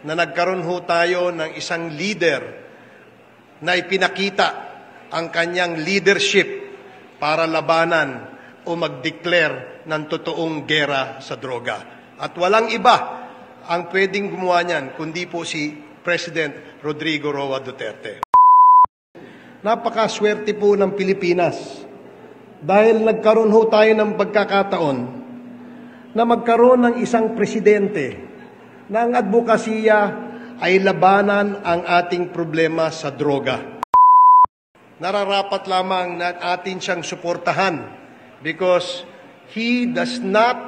na nagkaroon ho tayo ng isang leader na ipinakita ang kanyang leadership para labanan o mag-declare ng totoong gera sa droga. At walang iba ang pwedeng gumawa niyan kundi po si President Rodrigo Roa Duterte. Napakaswerte po ng Pilipinas dahil nagkaroon ho tayo ng pagkakataon na magkaroon ng isang presidente na ang advokasya ay labanan ang ating problema sa droga. Nararapat lamang na atin siyang suportahan because he does not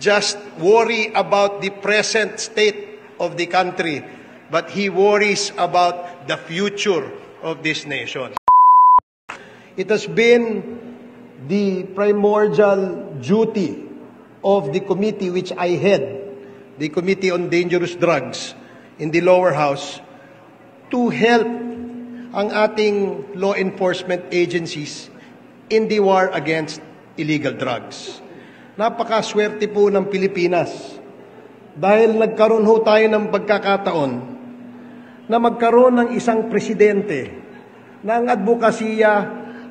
just worry about the present state of the country, but he worries about the future of this nation. It has been the primordial duty of the committee which I head, the Committee on Dangerous Drugs in the lower house, to help ang ating law enforcement agencies in the war against illegal drugs. Napakaswerte po ng Pilipinas dahil nagkaroon ho tayo ng pagkakataon na magkaroon ng isang presidente na ang advokasya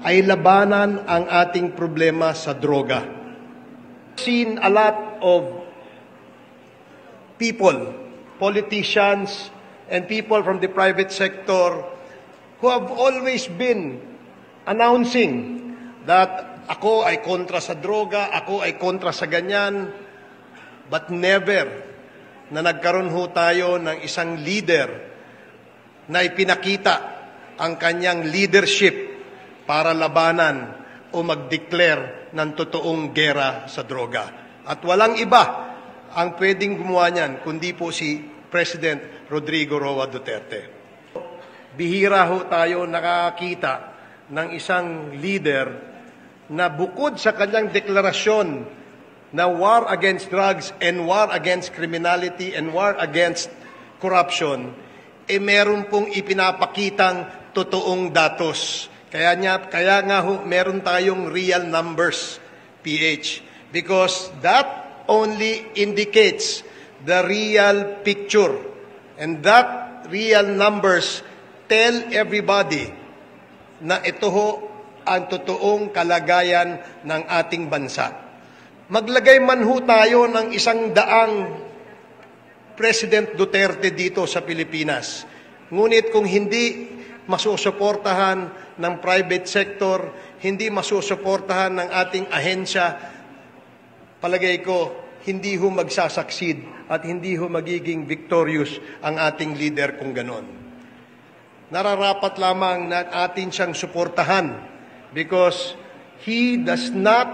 ay labanan ang ating problema sa droga. Seen a lot of people, politicians, and people from the private sector who have always been announcing that ako ay kontra sa droga, ako ay kontra sa ganyan, but never na nagkaroon ho tayo ng isang leader na ipinakita ang kanyang leadership para labanan o mag-declare ng totoong gera sa droga. At walang iba ang pwedeng gumawa niyan kundi po si President Rodrigo Roa Duterte. Bihira ho tayo nakakita ng isang leader na bukod sa kanyang deklarasyon na war against drugs and war against criminality and war against corruption, meron pong ipinapakitang totoong datos. Kaya nga ho, meron tayong real numbers, PH, because that only indicates the real picture. And that real numbers tell everybody na ito ho ang totoong kalagayan ng ating bansa. Maglagay man ho tayo ng 100 President Duterte dito sa Pilipinas. Ngunit kung hindi masusuportahan ng private sector, hindi masusuportahan ng ating ahensya, palagay ko, hindi ho magsasucceed at hindi ho magiging victorious ang ating leader kung ganon. Nararapat lamang na atin siyang suportahan because he does not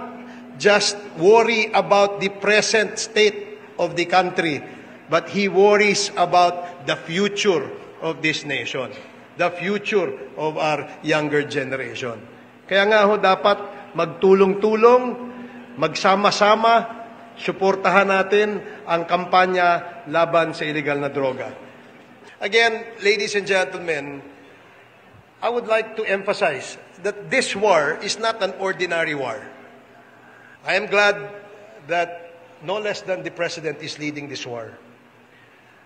just worry about the present state of the country, but he worries about the future of this nation, the future of our younger generation. Kaya nga ho dapat magtulong-tulong, magsama-sama, suportahan natin ang kampanya laban sa illegal na droga. Again, ladies and gentlemen, I would like to emphasize that this war is not an ordinary war. I am glad that no less than the President is leading this war.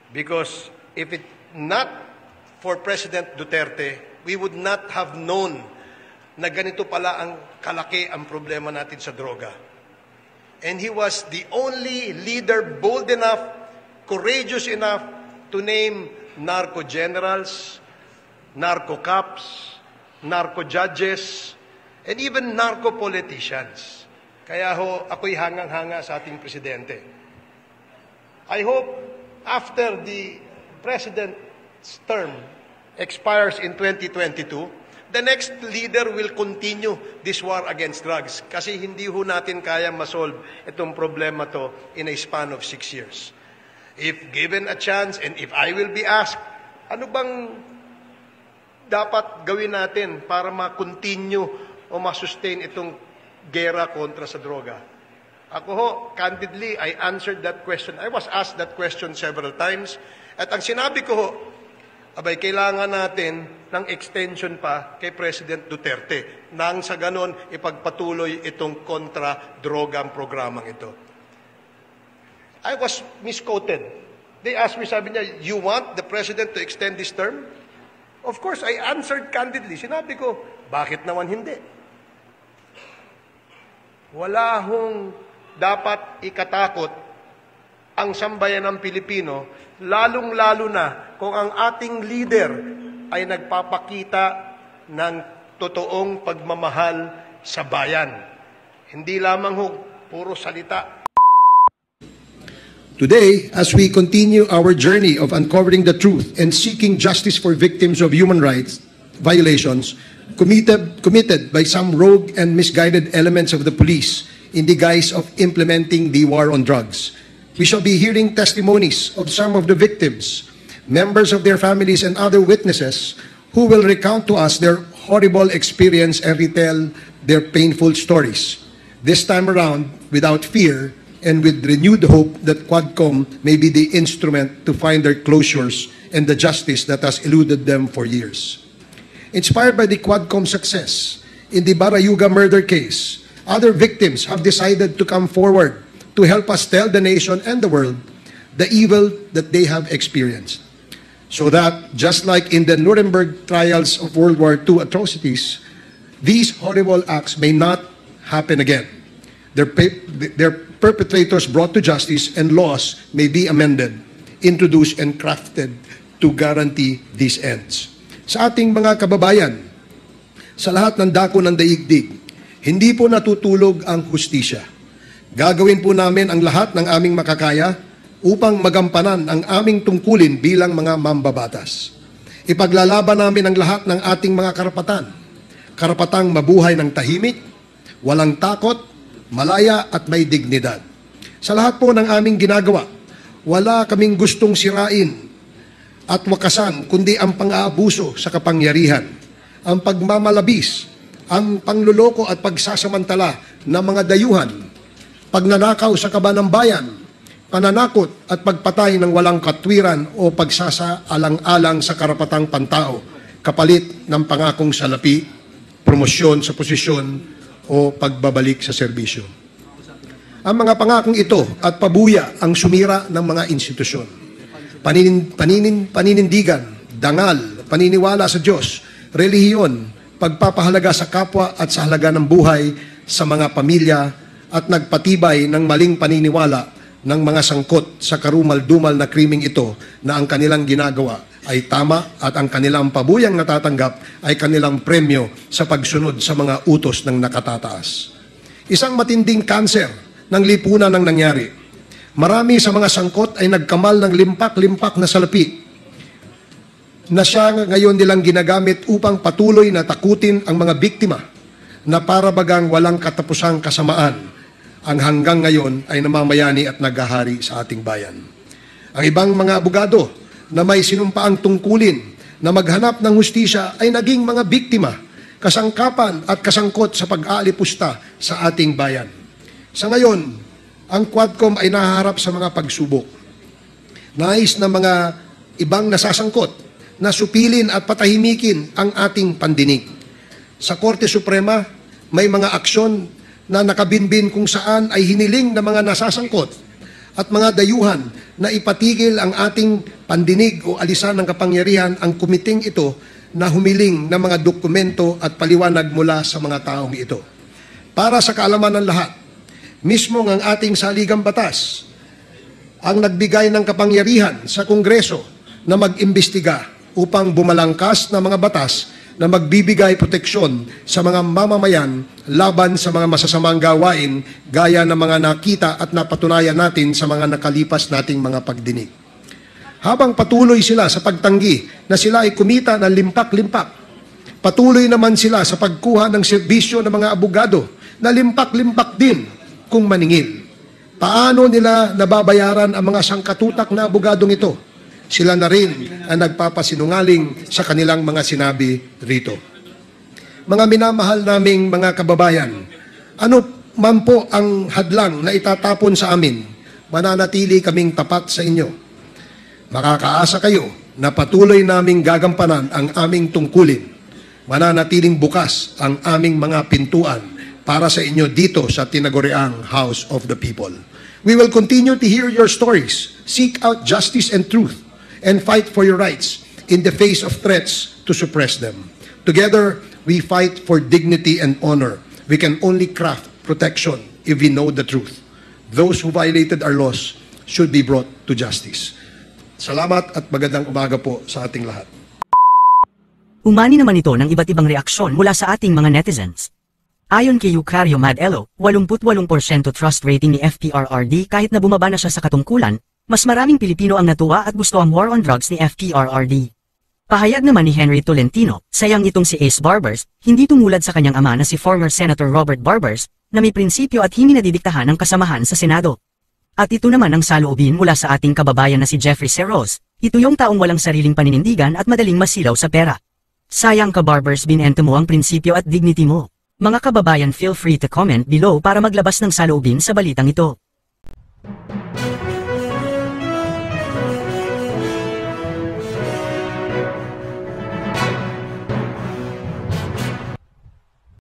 Because if it not for President Duterte, we would not have known na ganito pala ang kalaki ang problema natin sa droga. And he was the only leader bold enough, courageous enough to name narco generals, narco cops, narco judges, and even narco politicians. Kaya ho, ako'y hangang-hanga sa ating presidente. I hope after the president's term expires in 2022, the next leader will continue this war against drugs kasi hindi ho natin kayang masolve itong problema to in a span of 6 years. If given a chance and if I will be asked, ano bang dapat gawin natin para ma-continue o ma-sustain itong gera kontra sa droga? Ako ho, candidly, I answered that question. I was asked that question several times. At ang sinabi ko ho, abay, kailangan natin ng extension pa kay President Duterte nang sa ganon ipagpatuloy itong kontra-drogang programang ito. I was misquoted They asked me, sabi niya, you want the president to extend this term? Of course, I answered candidly. Sinabi ko, bakit naman hindi? Wala hong dapat ikatakot ang sambayan ng Pilipino, lalong-lalo na kung ang ating leader ay nagpapakita ng totoong pagmamahal sa bayan. Hindi lamang ho, puro salita. Today, as we continue our journey of uncovering the truth and seeking justice for victims of human rights violations committed by some rogue and misguided elements of the police in the guise of implementing the war on drugs, we shall be hearing testimonies of some of the victims, members of their families, and other witnesses who will recount to us their horrible experience and retell their painful stories. This time around, without fear, and with renewed hope that Quadcom may be the instrument to find their closures and the justice that has eluded them for years. Inspired by the Quadcom success in the Barayuga murder case, other victims have decided to come forward to help us tell the nation and the world the evil that they have experienced. So that, just like in the Nuremberg trials of World War II atrocities, these horrible acts may not happen again. Their perpetrators brought to justice and laws may be amended, introduced, and crafted to guarantee these ends. Sa ating mga kababayan, sa lahat ng dako ng daigdig, hindi po natutulog ang hustisya. Gagawin po namin ang lahat ng aming makakaya upang magampanan ang aming tungkulin bilang mga mambabatas. Ipaglalaban namin ang lahat ng ating mga karapatan. Karapatang mabuhay ng tahimik, walang takot, malaya at may dignidad. Sa lahat po ng aming ginagawa, wala kaming gustong sirain at wakasan kundi ang pang-aabuso sa kapangyarihan, ang pagmamalabis, ang pangluloko at pagsasamantala ng mga dayuhan, pagnanakaw sa kaban ng bayan, pananakot at pagpatay ng walang katwiran o pagsasaalang-alang sa karapatang pantao, kapalit ng pangakong salapi, promosyon sa posisyon o pagbabalik sa serbisyo. Ang mga pangakong ito at pabuya ang sumira ng mga institusyon. Paninindigan, dangal, paniniwala sa Diyos, relihiyon, pagpapahalaga sa kapwa at sa halaga ng buhay sa mga pamilya at nagpatibay ng maling paniniwala ng mga sangkot sa karumal-dumal na krimeng ito na ang kanilang ginagawa ay tama at ang kanilang pabuyang natatanggap ay kanilang premyo sa pagsunod sa mga utos ng nakatataas. Isang matinding kanser ng lipunan ang nangyari. Marami sa mga sangkot ay nagkamal ng limpak-limpak na salapi na siya ngayon nilang ginagamit upang patuloy na takutin ang mga biktima na para bagang walang katapusang kasamaan ang hanggang ngayon ay namamayani at naghahari sa ating bayan. Ang ibang mga abogado na may sinumpaang tungkulin na maghanap ng hustisya ay naging mga biktima, kasangkapan at kasangkot sa pag-aalipusta sa ating bayan. Sa ngayon, ang Quadcom ay nahaharap sa mga pagsubok. Nais na mga ibang nasasangkot na supilin at patahimikin ang ating pandinig. Sa Korte Suprema, may mga aksyon na nakabinbin kung saan ay hiniling ng mga nasasangkot at mga dayuhan na ipatigil ang ating pandinig o alisan ng kapangyarihan ang kumiting ito na humiling ng mga dokumento at paliwanag mula sa mga taong ito. Para sa kaalaman ng lahat, mismo ang ating saligang batas ang nagbigay ng kapangyarihan sa Kongreso na mag-imbestiga upang bumalangkas na mga batas na magbibigay proteksyon sa mga mamamayan laban sa mga masasamang gawain gaya ng mga nakita at napatunayan natin sa mga nakalipas nating mga pagdinig. Habang patuloy sila sa pagtanggi na sila ay kumita ng limpak-limpak, patuloy naman sila sa pagkuha ng serbisyo ng mga abogado na limpak-limpak din kung maningil. Paano nila nababayaran ang mga sangkatutak na abogadong ito? Sila na rin ang nagpapasinungaling sa kanilang mga sinabi rito. Mga minamahal naming mga kababayan, ano man po ang hadlang na itatapon sa amin, mananatili kaming tapat sa inyo. Makakaasa kayo na patuloy naming gagampanan ang aming tungkulin. Mananatiling bukas ang aming mga pintuan para sa inyo dito sa tinaguriang House of the People. We will continue to hear your stories, seek out justice and truth, and fight for your rights in the face of threats to suppress them. Together, we fight for dignity and honor. We can only craft protection if we know the truth. Those who violated our laws should be brought to justice. Salamat at magandang umaga po sa ating lahat. Umani naman ito ng iba't ibang reaksyon mula sa ating mga netizens. Ayon kay Eucario Madelo, 88% trust rating ni FPRRD kahit na bumaba na siya sa katungkulan, mas maraming Pilipino ang natuwa at gusto ang war on drugs ni FPRRD. Pahayag naman ni Henry Tolentino, sayang itong si Ace Barbers, hindi tumulad sa kanyang ama na si former Senator Robert Barbers, na may prinsipyo at hindi nadidiktahan ng kasamahan sa Senado. At ito naman ang saloobin mula sa ating kababayan na si Jeffrey Seros, ito yung taong walang sariling paninindigan at madaling masilaw sa pera. Sayang ka Barbers, binento mo ang prinsipyo at dignity mo. Mga kababayan, feel free to comment below para maglabas ng saloobin sa balitang ito.